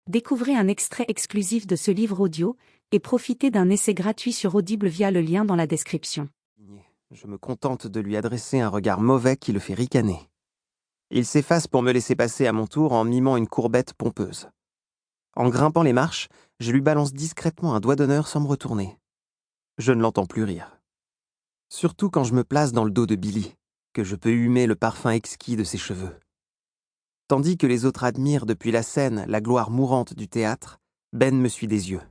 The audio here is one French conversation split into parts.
Découvrez un extrait exclusif de ce livre audio et profitez d'un essai gratuit sur Audible via le lien dans la description. Je me contente de lui adresser un regard mauvais qui le fait ricaner. Il s'efface pour me laisser passer à mon tour en mimant une courbette pompeuse. En grimpant les marches, je lui balance discrètement un doigt d'honneur sans me retourner. Je ne l'entends plus rire. Surtout quand je me place dans le dos de Billy, que je peux humer le parfum exquis de ses cheveux. Tandis que les autres admirent depuis la scène la gloire mourante du théâtre, Ben me suit des yeux.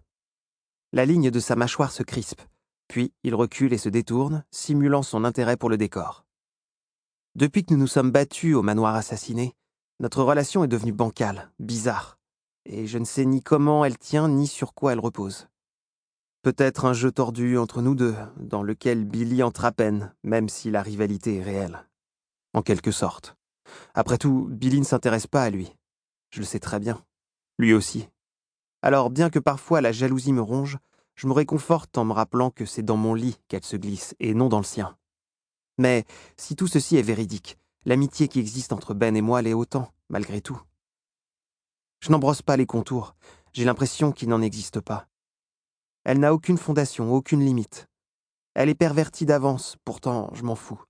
La ligne de sa mâchoire se crispe, puis il recule et se détourne, simulant son intérêt pour le décor. Depuis que nous nous sommes battus au manoir assassiné, notre relation est devenue bancale, bizarre, et je ne sais ni comment elle tient ni sur quoi elle repose. Peut-être un jeu tordu entre nous deux, dans lequel Billy entre à peine, même si la rivalité est réelle. En quelque sorte. Après tout, Billy ne s'intéresse pas à lui. Je le sais très bien. Lui aussi. Alors, bien que parfois la jalousie me ronge, je me réconforte en me rappelant que c'est dans mon lit qu'elle se glisse, et non dans le sien. Mais si tout ceci est véridique, l'amitié qui existe entre Ben et moi l'est autant, malgré tout. Je n'en brosse pas les contours, j'ai l'impression qu'il n'en existe pas. Elle n'a aucune fondation, aucune limite. Elle est pervertie d'avance, pourtant je m'en fous.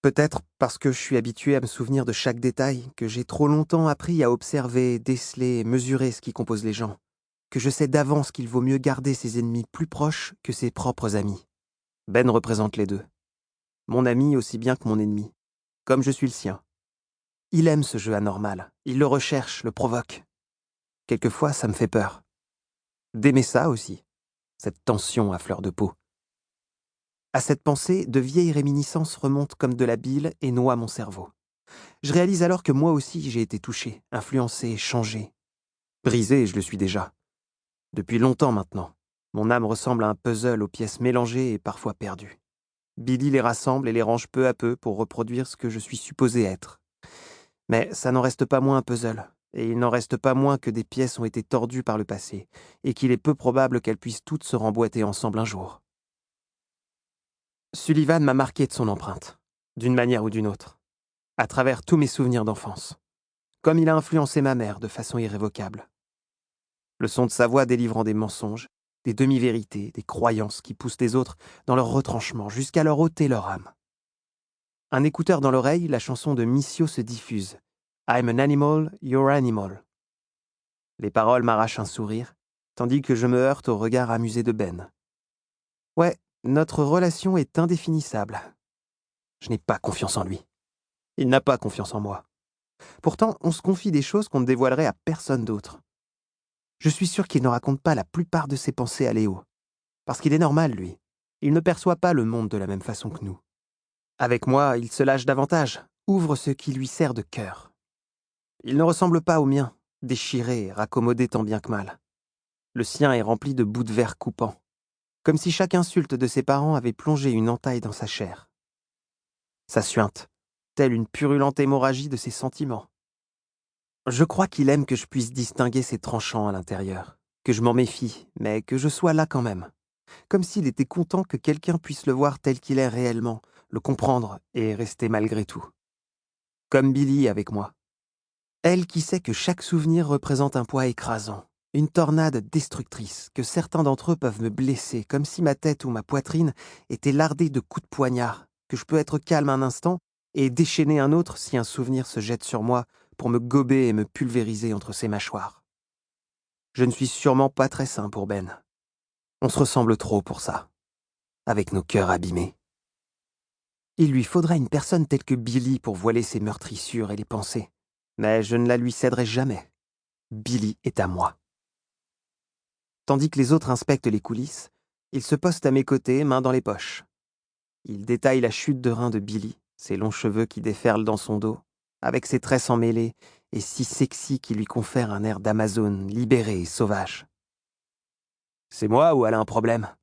Peut-être parce que je suis habitué à me souvenir de chaque détail, que j'ai trop longtemps appris à observer, déceler, mesurer ce qui compose les gens, que je sais d'avance qu'il vaut mieux garder ses ennemis plus proches que ses propres amis. Ben représente les deux. Mon ami aussi bien que mon ennemi, comme je suis le sien. Il aime ce jeu anormal, il le recherche, le provoque. Quelquefois, ça me fait peur. D'aimer ça aussi, cette tension à fleur de peau. À cette pensée, de vieilles réminiscences remontent comme de la bile et noient mon cerveau. Je réalise alors que moi aussi j'ai été touché, influencé, changé. Brisé, je le suis déjà. Depuis longtemps maintenant. Mon âme ressemble à un puzzle aux pièces mélangées et parfois perdues. Billy les rassemble et les range peu à peu pour reproduire ce que je suis supposé être. Mais ça n'en reste pas moins un puzzle, et il n'en reste pas moins que des pièces ont été tordues par le passé, et qu'il est peu probable qu'elles puissent toutes se remboîter ensemble un jour. Sullivan m'a marqué de son empreinte, d'une manière ou d'une autre, à travers tous mes souvenirs d'enfance, comme il a influencé ma mère de façon irrévocable. Le son de sa voix délivrant des mensonges, des demi-vérités, des croyances qui poussent les autres dans leur retranchement jusqu'à leur ôter leur âme. Un écouteur dans l'oreille, la chanson de Missio se diffuse. I'm an animal, you're animal. Les paroles m'arrachent un sourire, tandis que je me heurte au regard amusé de Ben. Ouais, notre relation est indéfinissable. Je n'ai pas confiance en lui. Il n'a pas confiance en moi. Pourtant, on se confie des choses qu'on ne dévoilerait à personne d'autre. Je suis sûr qu'il ne raconte pas la plupart de ses pensées à Léo. Parce qu'il est normal, lui. Il ne perçoit pas le monde de la même façon que nous. Avec moi, il se lâche davantage, ouvre ce qui lui sert de cœur. Il ne ressemble pas au mien, déchiré et raccommodé tant bien que mal. Le sien est rempli de bouts de verre coupants, comme si chaque insulte de ses parents avait plongé une entaille dans sa chair. Ça suinte, telle une purulente hémorragie de ses sentiments. Je crois qu'il aime que je puisse distinguer ses tranchants à l'intérieur, que je m'en méfie, mais que je sois là quand même. Comme s'il était content que quelqu'un puisse le voir tel qu'il est réellement, le comprendre et rester malgré tout. Comme Billy avec moi. Elle qui sait que chaque souvenir représente un poids écrasant, une tornade destructrice, que certains d'entre eux peuvent me blesser, comme si ma tête ou ma poitrine était lardée de coups de poignard, que je peux être calme un instant et déchaîner un autre si un souvenir se jette sur moi pour me gober et me pulvériser entre ses mâchoires. Je ne suis sûrement pas très sain pour Ben. On se ressemble trop pour ça, avec nos cœurs abîmés. Il lui faudrait une personne telle que Billy pour voiler ses meurtrissures et les pensées. Mais je ne la lui céderai jamais. Billy est à moi. Tandis que les autres inspectent les coulisses, il se poste à mes côtés, mains dans les poches. Il détaille la chute de rein de Billy, ses longs cheveux qui déferlent dans son dos, avec ses tresses emmêlées et si sexy qui lui confèrent un air d'Amazone libéré et sauvage. « C'est moi ou elle a un problème ?»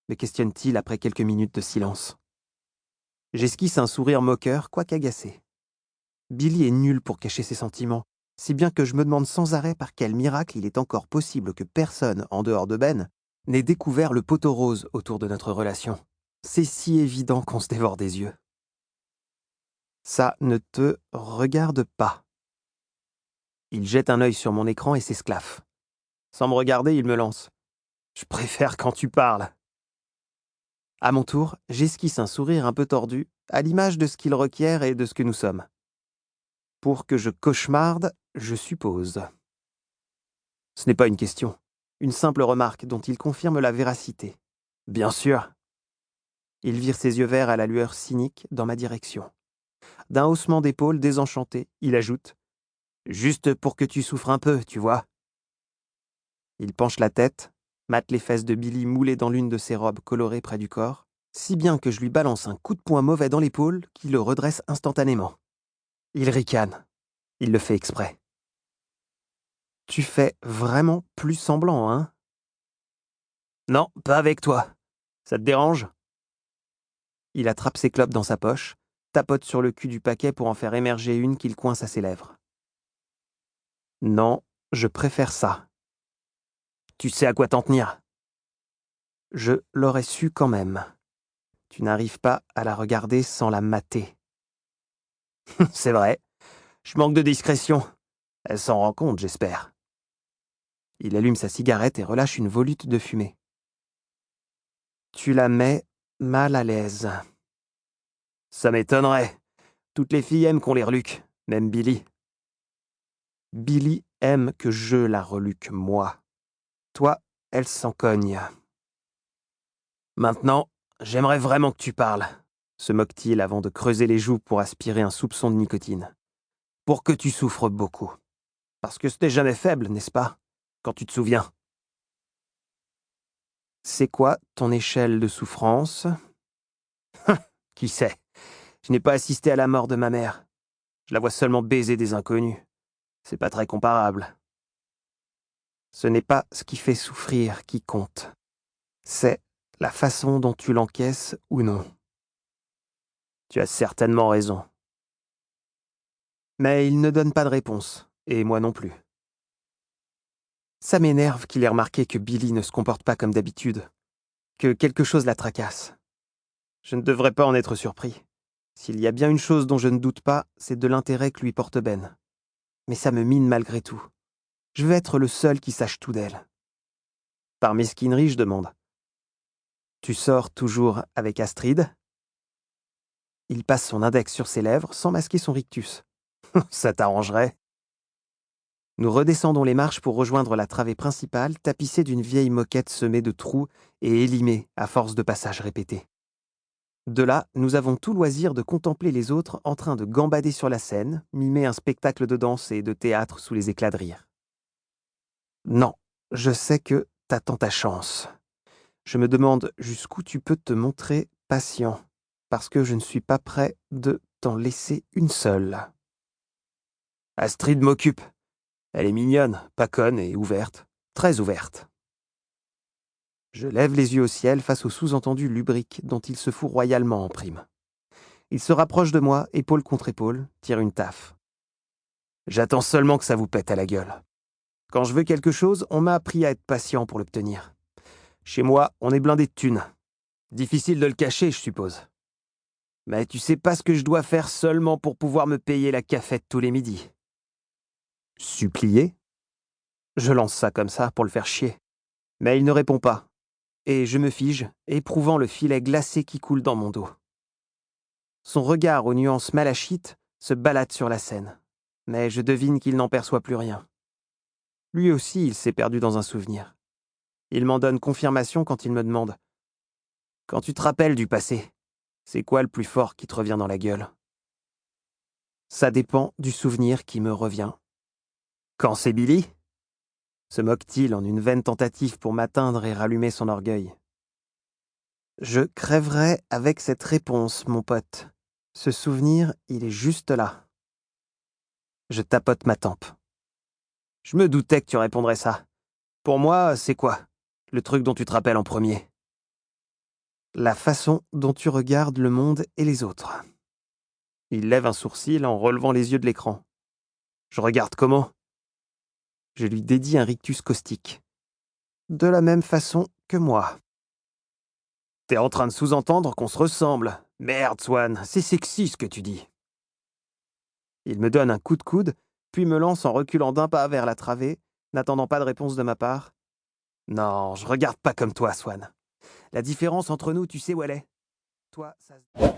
me questionne-t-il après quelques minutes de silence. J'esquisse un sourire moqueur, quoique agacé. Billy est nul pour cacher ses sentiments, si bien que je me demande sans arrêt par quel miracle il est encore possible que personne, en dehors de Ben, n'ait découvert le poteau rose autour de notre relation. C'est si évident qu'on se dévore des yeux. Ça ne te regarde pas. Il jette un œil sur mon écran et s'esclaffe, Sans me regarder, il me lance. Je préfère quand tu parles. À mon tour, j'esquisse un sourire un peu tordu, à l'image de ce qu'il requiert et de ce que nous sommes. Pour que je cauchemarde, je suppose. Ce n'est pas une question, une simple remarque dont il confirme la véracité. Bien sûr. Il vire ses yeux verts à la lueur cynique dans ma direction. D'un haussement d'épaule désenchanté, il ajoute « Juste pour que tu souffres un peu, tu vois ». Il penche la tête, mate les fesses de Billy moulées dans l'une de ses robes colorées près du corps, si bien que je lui balance un coup de poing mauvais dans l'épaule qui le redresse instantanément. Il ricane. Il le fait exprès. Tu fais vraiment plus semblant, hein? Non, pas avec toi. Ça te dérange? Il attrape ses clopes dans sa poche, tapote sur le cul du paquet pour en faire émerger une qu'il coince à ses lèvres. Non, je préfère ça. Tu sais à quoi t'en tenir? Je l'aurais su quand même. Tu n'arrives pas à la regarder sans la mater. C'est vrai, je manque de discrétion. Elle s'en rend compte, j'espère. Il allume sa cigarette et relâche une volute de fumée. Tu la mets mal à l'aise. Ça m'étonnerait. Toutes les filles aiment qu'on les reluque, même Billy. Billy aime que je la reluque, moi. Toi, elle s'en cogne. Maintenant, j'aimerais vraiment que tu parles, se moque-t-il avant de creuser les joues pour aspirer un soupçon de nicotine. Pour que tu souffres beaucoup. Parce que ce n'est jamais faible, n'est-ce pas, quand tu te souviens. C'est quoi ton échelle de souffrance? Qui sait? Je n'ai pas assisté à la mort de ma mère. Je la vois seulement baiser des inconnus. C'est pas très comparable. Ce n'est pas ce qui fait souffrir qui compte. C'est la façon dont tu l'encaisses ou non. Tu as certainement raison. Mais il ne donne pas de réponse, et moi non plus. Ça m'énerve qu'il ait remarqué que Billy ne se comporte pas comme d'habitude, que quelque chose la tracasse. Je ne devrais pas en être surpris. S'il y a bien une chose dont je ne doute pas, c'est de l'intérêt que lui porte Ben. Mais ça me mine malgré tout. Je veux être le seul qui sache tout d'elle. Par mesquinerie, je demande. Tu sors toujours avec Astrid? Il passe son index sur ses lèvres sans masquer son rictus. Ça t'arrangerait. Nous redescendons les marches pour rejoindre la travée principale, tapissée d'une vieille moquette semée de trous et élimée à force de passages répétés. De là, nous avons tout loisir de contempler les autres en train de gambader sur la scène, mimer un spectacle de danse et de théâtre sous les éclats de rire. Non, je sais que t'attends ta chance. Je me demande jusqu'où tu peux te montrer patient, parce que je ne suis pas prêt de t'en laisser une seule. Astrid m'occupe. Elle est mignonne, pas conne et ouverte, très ouverte. Je lève les yeux au ciel face au sous-entendu lubrique dont il se fout royalement en prime. Il se rapproche de moi, épaule contre épaule, tire une taffe. J'attends seulement que ça vous pète à la gueule. Quand je veux quelque chose, on m'a appris à être patient pour l'obtenir. Chez moi, on est blindé de thunes. Difficile de le cacher, je suppose. Mais tu sais pas ce que je dois faire seulement pour pouvoir me payer la cafette tous les midis. Supplier? Je lance ça comme ça pour le faire chier. Mais il ne répond pas. Et je me fige, éprouvant le filet glacé qui coule dans mon dos. Son regard aux nuances malachites se balade sur la scène. Mais je devine qu'il n'en perçoit plus rien. Lui aussi, il s'est perdu dans un souvenir. Il m'en donne confirmation quand il me demande « Quand tu te rappelles du passé, c'est quoi le plus fort qui te revient dans la gueule ?» Ça dépend du souvenir qui me revient. Quand c'est Billy? Se moque-t-il en une vaine tentative pour m'atteindre et rallumer son orgueil. Je crèverais avec cette réponse, mon pote. Ce souvenir, il est juste là. Je tapote ma tempe. Je me doutais que tu répondrais ça. Pour moi, c'est quoi, le truc dont tu te rappelles en premier? La façon dont tu regardes le monde et les autres. Il lève un sourcil en relevant les yeux de l'écran. Je regarde comment? Je lui dédie un rictus caustique. De la même façon que moi. T'es en train de sous-entendre qu'on se ressemble. Merde, Swan, c'est sexy ce que tu dis. Il me donne un coup de coude, puis me lance en reculant d'un pas vers la travée, n'attendant pas de réponse de ma part. Non, je regarde pas comme toi, Swan. La différence entre nous, tu sais où elle est? Toi, ça se...